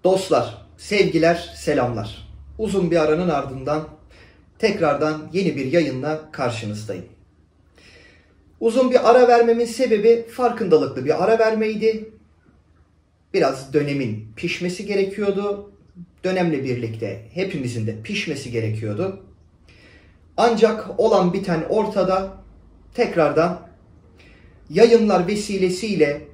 Dostlar, sevgiler, selamlar. Uzun bir aranın ardından tekrardan yeni bir yayınla karşınızdayım. Uzun bir ara vermemin sebebi farkındalıklı bir ara vermeydi. Biraz dönemin pişmesi gerekiyordu. Dönemle birlikte hepimizin de pişmesi gerekiyordu. Ancak olan biten ortada, tekrardan yayınlar vesilesiyle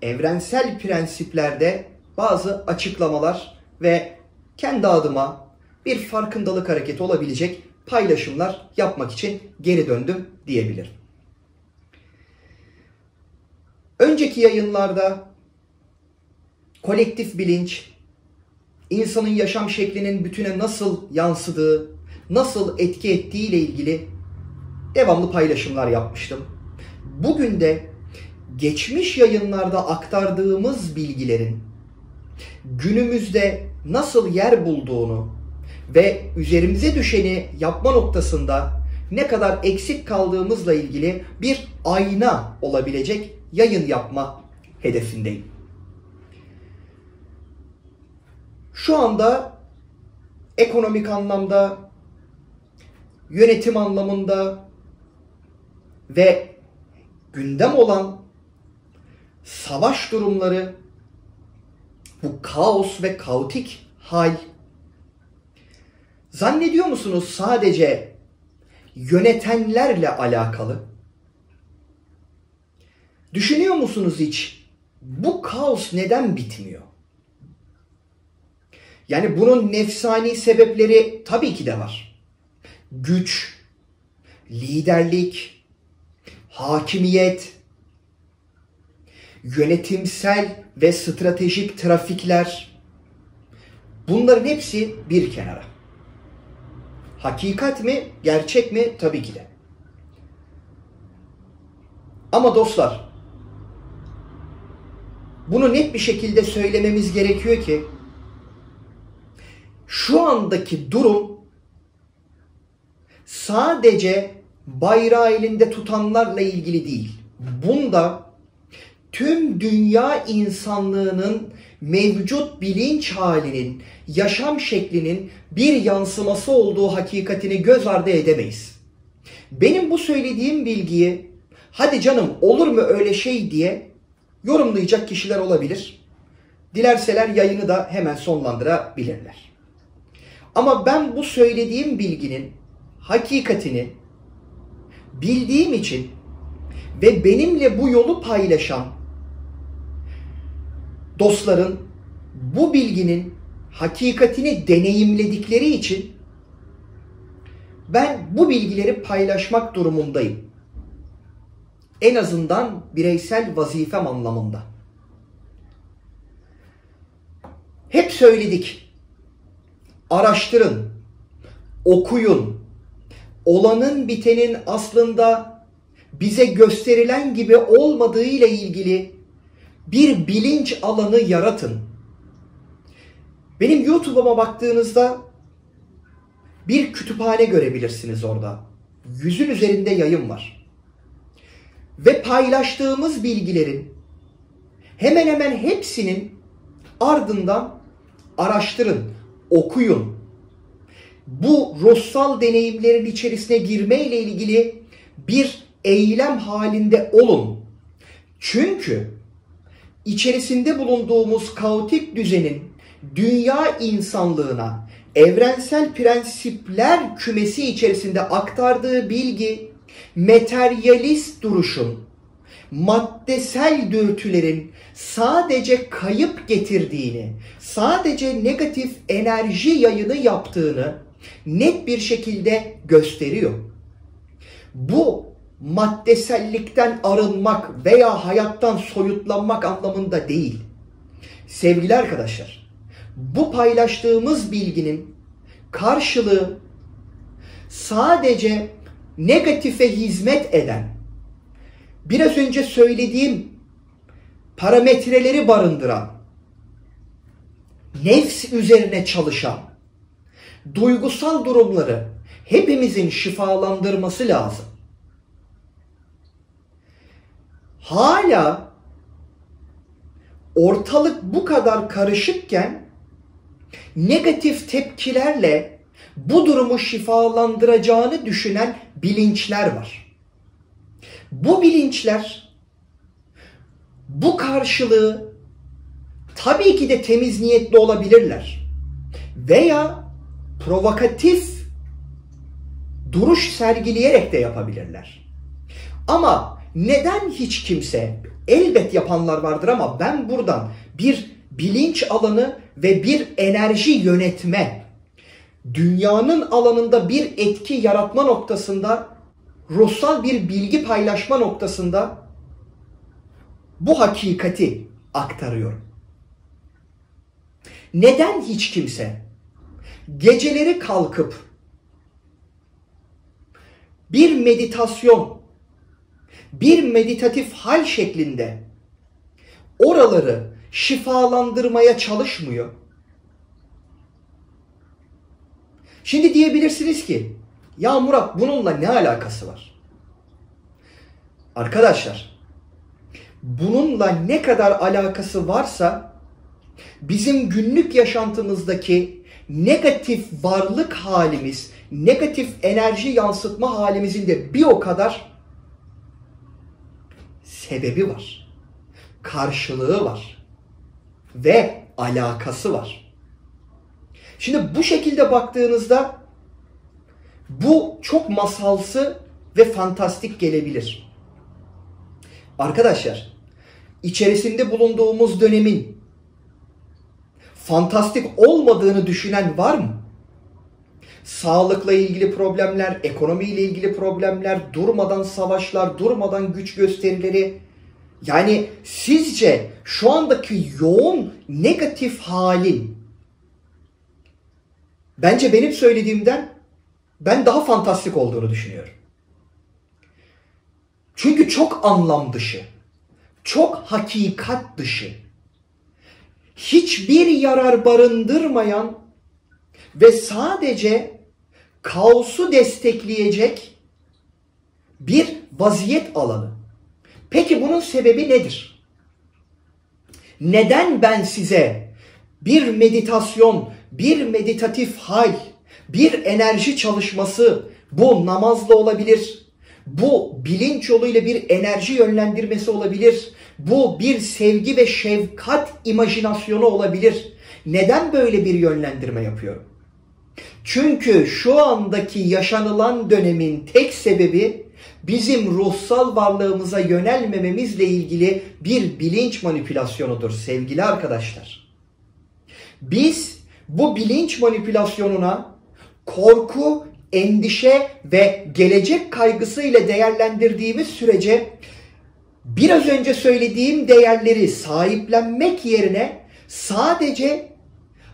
evrensel prensiplerde bazı açıklamalar ve kendi adıma bir farkındalık hareketi olabilecek paylaşımlar yapmak için geri döndüm diyebilirim. Önceki yayınlarda kolektif bilinç, insanın yaşam şeklinin bütüne nasıl yansıdığı, nasıl etki ettiği ile ilgili devamlı paylaşımlar yapmıştım. Bugün de geçmiş yayınlarda aktardığımız bilgilerin günümüzde nasıl yer bulduğunu ve üzerimize düşeni yapma noktasında ne kadar eksik kaldığımızla ilgili bir ayna olabilecek yayın yapma hedefindeyim. Şu anda ekonomik anlamda, yönetim anlamında ve gündem olan savaş durumları, bu kaos ve kaotik hal, zannediyor musunuz sadece yönetenlerle alakalı? Düşünüyor musunuz hiç? Bu kaos neden bitmiyor? Yani bunun nefsani sebepleri tabii ki de var. Güç, liderlik, hakimiyet, yönetimsel ve stratejik trafikler, bunların hepsi bir kenara. Hakikat mi, gerçek mi? Tabii ki de. Ama dostlar, bunu net bir şekilde söylememiz gerekiyor ki şu andaki durum sadece bayrağı elinde tutanlarla ilgili değil. Bunda tüm dünya insanlığının mevcut bilinç halinin, yaşam şeklinin bir yansıması olduğu hakikatini göz ardı edemeyiz. Benim bu söylediğim bilgiyi hadi canım olur mu öyle şey diye yorumlayacak kişiler olabilir. Dilerseler yayını da hemen sonlandırabilirler. Ama ben bu söylediğim bilginin hakikatini bildiğim için ve benimle bu yolu paylaşan dostların bu bilginin hakikatini deneyimledikleri için ben bu bilgileri paylaşmak durumundayım. En azından bireysel vazifem anlamında. Hep söyledik. Araştırın, okuyun. Olanın bitenin aslında bize gösterilen gibi olmadığı ile ilgili bir bilinç alanı yaratın. Benim YouTube'uma baktığınızda bir kütüphane görebilirsiniz orada. 100'ün üzerinde yayın var. Ve paylaştığımız bilgilerin hemen hemen hepsinin ardından araştırın, okuyun. Bu ruhsal deneyimlerin içerisine girmeyle ilgili bir eylem halinde olun. Çünkü içerisinde bulunduğumuz kaotik düzenin dünya insanlığına evrensel prensipler kümesi içerisinde aktardığı bilgi, materyalist duruşun, maddesel dürtülerin sadece kayıp getirdiğini, sadece negatif enerji yayını yaptığını net bir şekilde gösteriyor. Bu maddesellikten arınmak veya hayattan soyutlanmak anlamında değil. Sevgili arkadaşlar, bu paylaştığımız bilginin karşılığı sadece negatife hizmet eden, biraz önce söylediğim parametreleri barındıran, nefs üzerine çalışan, duygusal durumları hepimizin şifalandırması lazım. Hala ortalık bu kadar karışıkken negatif tepkilerle bu durumu şifalandıracağını düşünen bilinçler var. Bu bilinçler bu karşılığı tabii ki de temiz niyetli olabilirler veya provokatif duruş sergileyerek de yapabilirler. Ama neden hiç kimse, elbet yapanlar vardır ama ben buradan bir bilinç alanı ve bir enerji yönetme, dünyanın alanında bir etki yaratma noktasında, ruhsal bir bilgi paylaşma noktasında bu hakikati aktarıyorum. Neden hiç kimse geceleri kalkıp bir meditasyon, bir meditatif hal şeklinde oraları şifalandırmaya çalışmıyor? Şimdi diyebilirsiniz ki, ya Murat bununla ne alakası var? Arkadaşlar, bununla ne kadar alakası varsa bizim günlük yaşantımızdaki negatif varlık halimiz, negatif enerji yansıtma halimizin de bir o kadar sebebi var. Karşılığı var. Ve alakası var. Şimdi bu şekilde baktığınızda bu çok masalsı ve fantastik gelebilir. Arkadaşlar, içerisinde bulunduğumuz dönemin fantastik olmadığını düşünen var mı? Sağlıkla ilgili problemler, ekonomiyle ilgili problemler, durmadan savaşlar, durmadan güç gösterileri. Yani sizce şu andaki yoğun negatif halin bence benim söylediğimden ben daha fantastik olduğunu düşünüyorum. Çünkü çok anlam dışı, çok hakikat dışı, hiçbir yarar barındırmayan ve sadece kaosu destekleyecek bir vaziyet alanı. Peki bunun sebebi nedir? Neden ben size bir meditasyon, bir meditatif hal, bir enerji çalışması, bu namazla olabilir, bu bilinç yoluyla bir enerji yönlendirmesi olabilir, bu bir sevgi ve şefkat imajinasyonu olabilir. Neden böyle bir yönlendirme yapıyorum? Çünkü şu andaki yaşanılan dönemin tek sebebi bizim ruhsal varlığımıza yönelmememizle ilgili bir bilinç manipülasyonudur sevgili arkadaşlar. Biz bu bilinç manipülasyonuna korku, endişe ve gelecek kaygısıyla değerlendirdiğimiz sürece biraz önce söylediğim değerleri sahiplenmek yerine sadece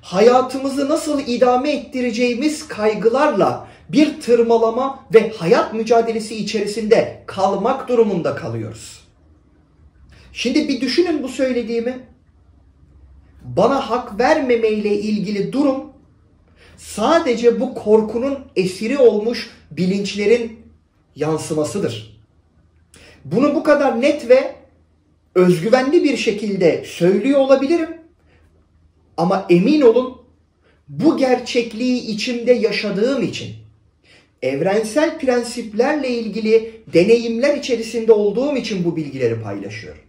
hayatımızı nasıl idame ettireceğimiz kaygılarla bir tırmalama ve hayat mücadelesi içerisinde kalmak durumunda kalıyoruz. Şimdi bir düşünün bu söylediğimi. Bana hak vermemeyle ilgili durum sadece bu korkunun esiri olmuş bilinçlerin yansımasıdır. Bunu bu kadar net ve özgüvenli bir şekilde söylüyor olabilirim. Ama emin olun bu gerçekliği içimde yaşadığım için, evrensel prensiplerle ilgili deneyimler içerisinde olduğum için bu bilgileri paylaşıyorum.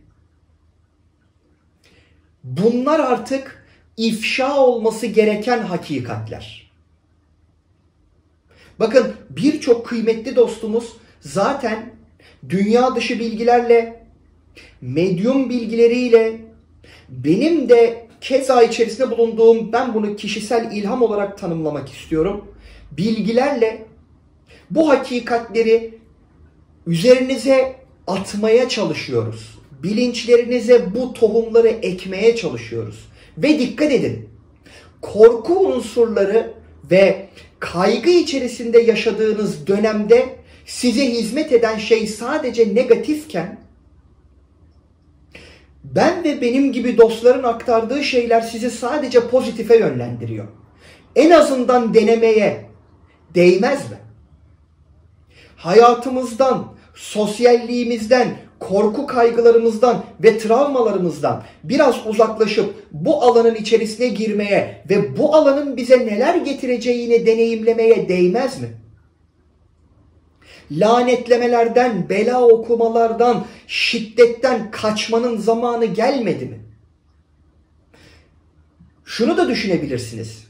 Bunlar artık ifşa olması gereken hakikatler. Bakın birçok kıymetli dostumuz zaten dünya dışı bilgilerle, medyum bilgileriyle, benim de keza içerisinde bulunduğum, ben bunu kişisel ilham olarak tanımlamak istiyorum, bilgilerle bu hakikatleri üzerinize atmaya çalışıyoruz. Bilinçlerinize bu tohumları ekmeye çalışıyoruz. Ve dikkat edin, korku unsurları ve kaygı içerisinde yaşadığınız dönemde size hizmet eden şey sadece negatifken, ben ve benim gibi dostların aktardığı şeyler sizi sadece pozitife yönlendiriyor. En azından denemeye değmez mi? Hayatımızdan, sosyalliğimizden, korku kaygılarımızdan ve travmalarımızdan biraz uzaklaşıp bu alanın içerisine girmeye ve bu alanın bize neler getireceğini deneyimlemeye değmez mi? Lanetlemelerden, bela okumalardan, şiddetten kaçmanın zamanı gelmedi mi? Şunu da düşünebilirsiniz.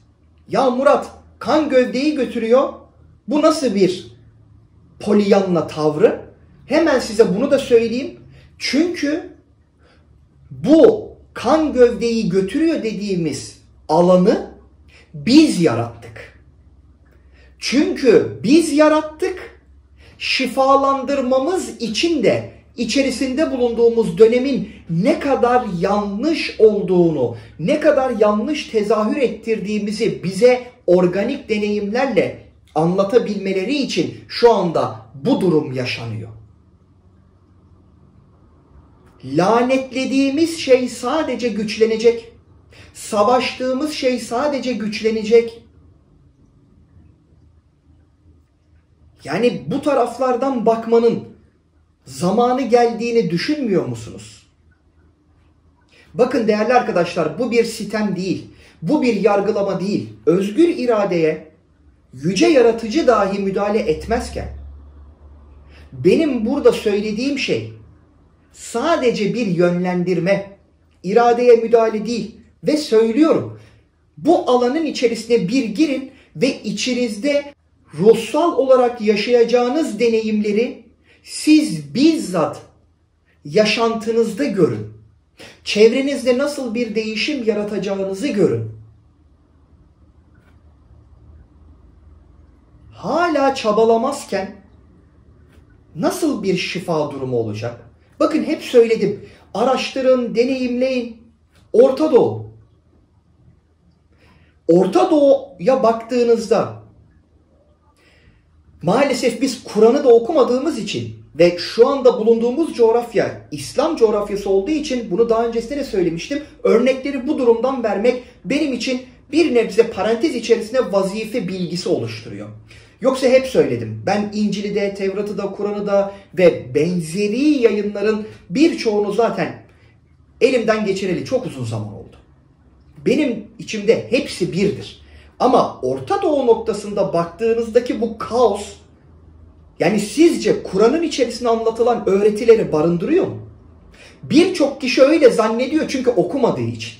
Ya Murat, kan gövdeyi götürüyor. Bu nasıl bir Pollyanna tavrı? Hemen size bunu da söyleyeyim. Çünkü bu kan gövdeyi götürüyor dediğimiz alanı biz yarattık. Çünkü biz yarattık. Şifalandırmamız için de içerisinde bulunduğumuz dönemin ne kadar yanlış olduğunu, ne kadar yanlış tezahür ettirdiğimizi bize organik deneyimlerle anlatabilmeleri için şu anda bu durum yaşanıyor. Lanetlediğimiz şey sadece güçlenecek. Savaştığımız şey sadece güçlenecek. Yani bu taraflardan bakmanın zamanı geldiğini düşünmüyor musunuz? Bakın değerli arkadaşlar, bu bir sitem değil. Bu bir yargılama değil. Özgür iradeye yüce yaratıcı dahi müdahale etmezken benim burada söylediğim şey sadece bir yönlendirme, iradeye müdahale değil. Ve söylüyorum, bu alanın içerisine bir girin ve içinizde ruhsal olarak yaşayacağınız deneyimleri siz bizzat yaşantınızda görün. Çevrenizde nasıl bir değişim yaratacağınızı görün. Hala çabalamazken nasıl bir şifa durumu olacak? Bakın hep söyledim. Araştırın, deneyimleyin. Orta Doğu. Orta Doğu'ya baktığınızda maalesef biz Kur'an'ı da okumadığımız için ve şu anda bulunduğumuz coğrafya İslam coğrafyası olduğu için bunu daha öncesinde de söylemiştim. Örnekleri bu durumdan vermek benim için bir nebze parantez içerisinde vazife bilgisi oluşturuyor. Yoksa hep söyledim. Ben İncil'i de, Tevrat'ı da, Kur'an'ı da ve benzeri yayınların birçoğunu zaten elimden geçireli çok uzun zaman oldu. Benim içimde hepsi birdir. Ama Orta Doğu noktasında baktığınızdaki bu kaos, yani sizce Kur'an'ın içerisinde anlatılan öğretileri barındırıyor mu? Birçok kişi öyle zannediyor çünkü okumadığı için.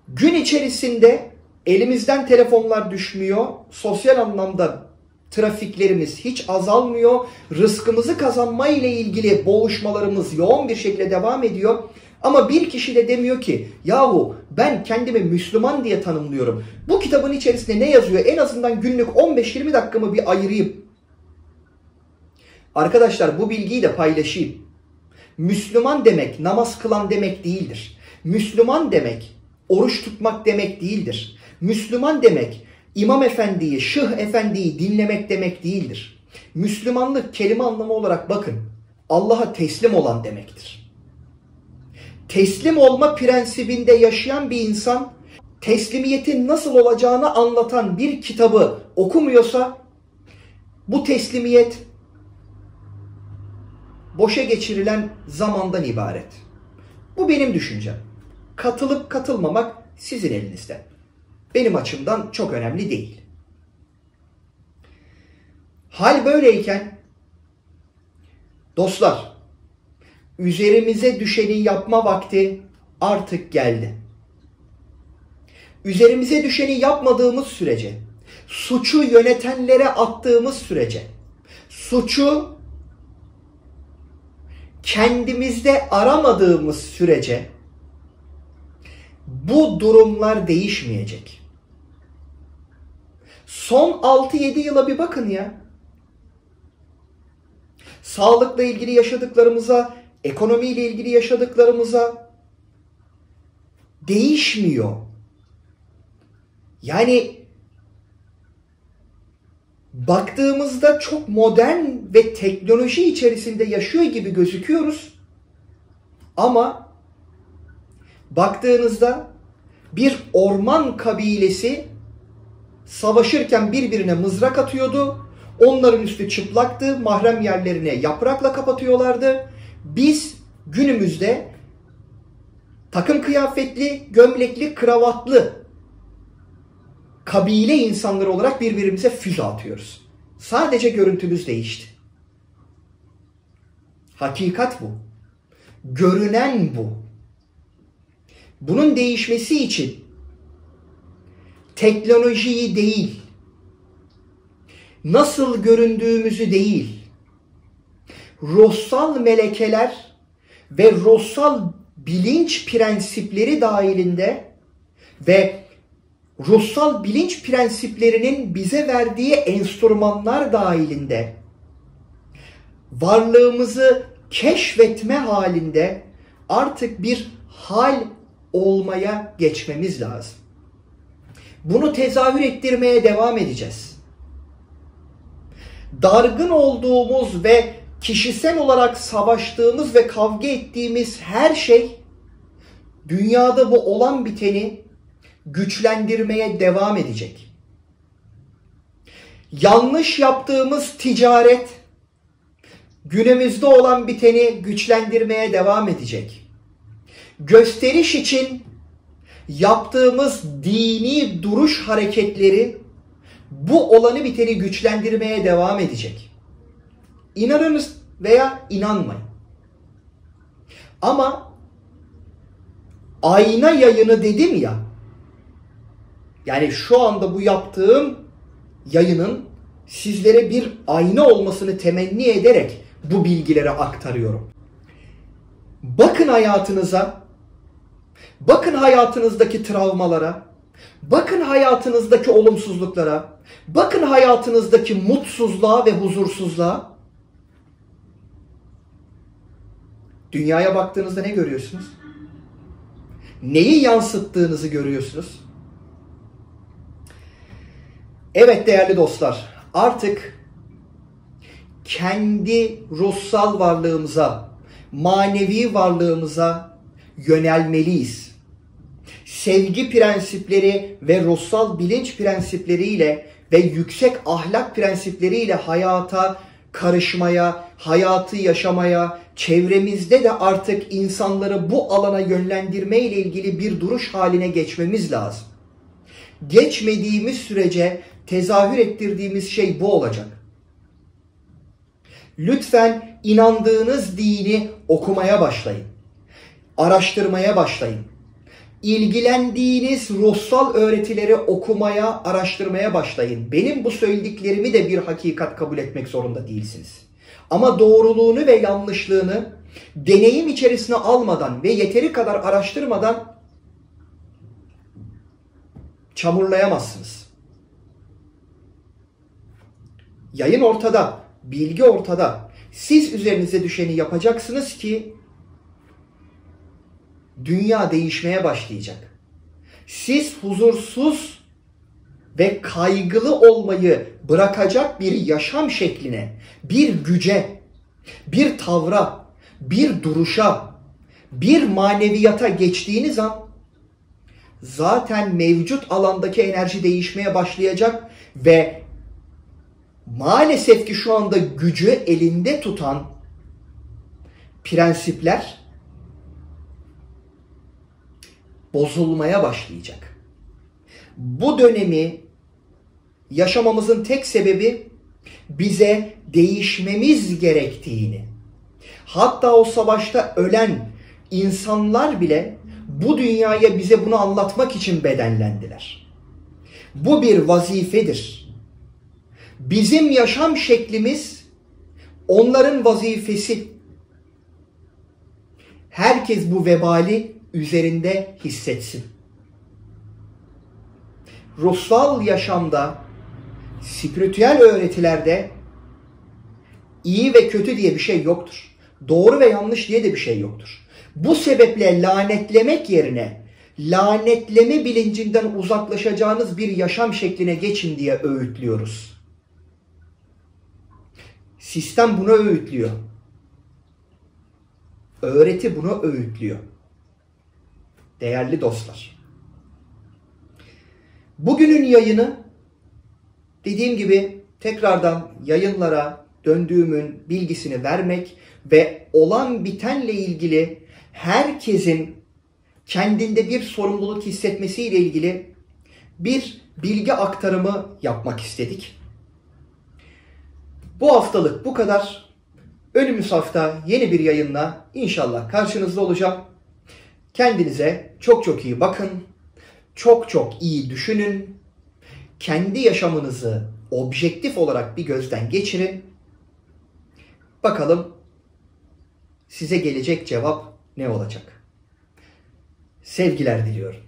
Gün içerisinde elimizden telefonlar düşmüyor, sosyal anlamda trafiklerimiz hiç azalmıyor, rızkımızı kazanma ile ilgili boğuşmalarımız yoğun bir şekilde devam ediyor. Ama bir kişi de demiyor ki yahu ben kendimi Müslüman diye tanımlıyorum. Bu kitabın içerisinde ne yazıyor? En azından günlük 15-20 dakikamı bir ayırayım. Arkadaşlar bu bilgiyi de paylaşayım. Müslüman demek namaz kılan demek değildir. Müslüman demek oruç tutmak demek değildir. Müslüman demek İmam Efendi'yi, Şeyh Efendi'yi dinlemek demek değildir. Müslümanlık kelime anlamı olarak bakın Allah'a teslim olan demektir. Teslim olma prensibinde yaşayan bir insan teslimiyetin nasıl olacağını anlatan bir kitabı okumuyorsa bu teslimiyet boşa geçirilen zamandan ibaret. Bu benim düşüncem. Katılıp katılmamak sizin elinizde. Benim açımdan çok önemli değil. Hal böyleyken dostlar, üzerimize düşeni yapma vakti artık geldi. Üzerimize düşeni yapmadığımız sürece, suçu yönetenlere attığımız sürece, suçu kendimizde aramadığımız sürece bu durumlar değişmeyecek. Son 6-7 yıla bir bakın ya. Sağlıkla ilgili yaşadıklarımıza, ekonomiyle ilgili yaşadıklarımıza değişmiyor. Yani baktığımızda çok modern ve teknoloji içerisinde yaşıyor gibi gözüküyoruz. Ama baktığınızda bir orman kabilesi savaşırken birbirine mızrak atıyordu. Onların üstü çıplaktı. Mahrem yerlerine yaprakla kapatıyorlardı. Biz günümüzde takım kıyafetli, gömlekli, kravatlı kabile insanları olarak birbirimize füze atıyoruz. Sadece görüntümüz değişti. Hakikat bu. Görünen bu. Bunun değişmesi için teknolojiyi değil, nasıl göründüğümüzü değil, ruhsal melekeler ve ruhsal bilinç prensipleri dahilinde ve ruhsal bilinç prensiplerinin bize verdiği enstrümanlar dahilinde varlığımızı keşfetme halinde artık bir hal olmaya geçmemiz lazım. Bunu tezahür ettirmeye devam edeceğiz. Dargın olduğumuz ve kişisel olarak savaştığımız ve kavga ettiğimiz her şey dünyada bu olan biteni güçlendirmeye devam edecek. Yanlış yaptığımız ticaret günümüzde olan biteni güçlendirmeye devam edecek. Gösteriş için yaptığımız dini duruş hareketleri bu olanı biteni güçlendirmeye devam edecek. İnanınız veya inanmayın. Ama ayna yayını dedim ya, yani şu anda bu yaptığım yayının sizlere bir ayna olmasını temenni ederek bu bilgileri aktarıyorum. Bakın hayatınıza, bakın hayatınızdaki travmalara, bakın hayatınızdaki olumsuzluklara, bakın hayatınızdaki mutsuzluğa ve huzursuzluğa. Dünyaya baktığınızda ne görüyorsunuz? Neyi yansıttığınızı görüyorsunuz? Evet değerli dostlar, artık kendi ruhsal varlığımıza, manevi varlığımıza yönelmeliyiz. Sevgi prensipleri ve ruhsal bilinç prensipleriyle ve yüksek ahlak prensipleriyle hayata karışmaya, hayatı yaşamaya, çevremizde de artık insanları bu alana yönlendirme ile ilgili bir duruş haline geçmemiz lazım. Geçmediğimiz sürece tezahür ettirdiğimiz şey bu olacak. Lütfen inandığınız dini okumaya başlayın. Araştırmaya başlayın. İlgilendiğiniz ruhsal öğretileri okumaya, araştırmaya başlayın. Benim bu söylediklerimi de bir hakikat kabul etmek zorunda değilsiniz. Ama doğruluğunu ve yanlışlığını deneyim içerisine almadan ve yeteri kadar araştırmadan çamurlayamazsınız. Yayın ortada, bilgi ortada. Siz üzerinize düşeni yapacaksınız ki dünya değişmeye başlayacak. Siz huzursuz ve kaygılı olmayı bırakacak bir yaşam şekline, bir güce, bir tavra, bir duruşa, bir maneviyata geçtiğiniz an zaten mevcut alandaki enerji değişmeye başlayacak ve maalesef ki şu anda gücü elinde tutan prensipler bozulmaya başlayacak. Bu dönemi yaşamamızın tek sebebi bize değişmemiz gerektiğini, hatta o savaşta ölen insanlar bile bu dünyaya bize bunu anlatmak için bedenlendiler. Bu bir vazifedir. Bizim yaşam şeklimiz onların vazifesi. Herkes bu vebali üzerinde hissetsin. Ruhsal yaşamda, spiritüel öğretilerde iyi ve kötü diye bir şey yoktur. Doğru ve yanlış diye de bir şey yoktur. Bu sebeple lanetlemek yerine lanetleme bilincinden uzaklaşacağınız bir yaşam şekline geçin diye öğütlüyoruz. Sistem bunu öğütlüyor. Öğreti bunu öğütlüyor. Değerli dostlar, bugünün yayını dediğim gibi tekrardan yayınlara döndüğümün bilgisini vermek ve olan bitenle ilgili herkesin kendinde bir sorumluluk hissetmesiyle ilgili bir bilgi aktarımı yapmak istedik. Bu haftalık bu kadar. Önümüz hafta yeni bir yayınla inşallah karşınızda olacağım. Kendinize çok çok iyi bakın. Çok çok iyi düşünün. Kendi yaşamınızı objektif olarak bir gözden geçirin. Bakalım size gelecek cevap ne olacak? Sevgiler diliyorum.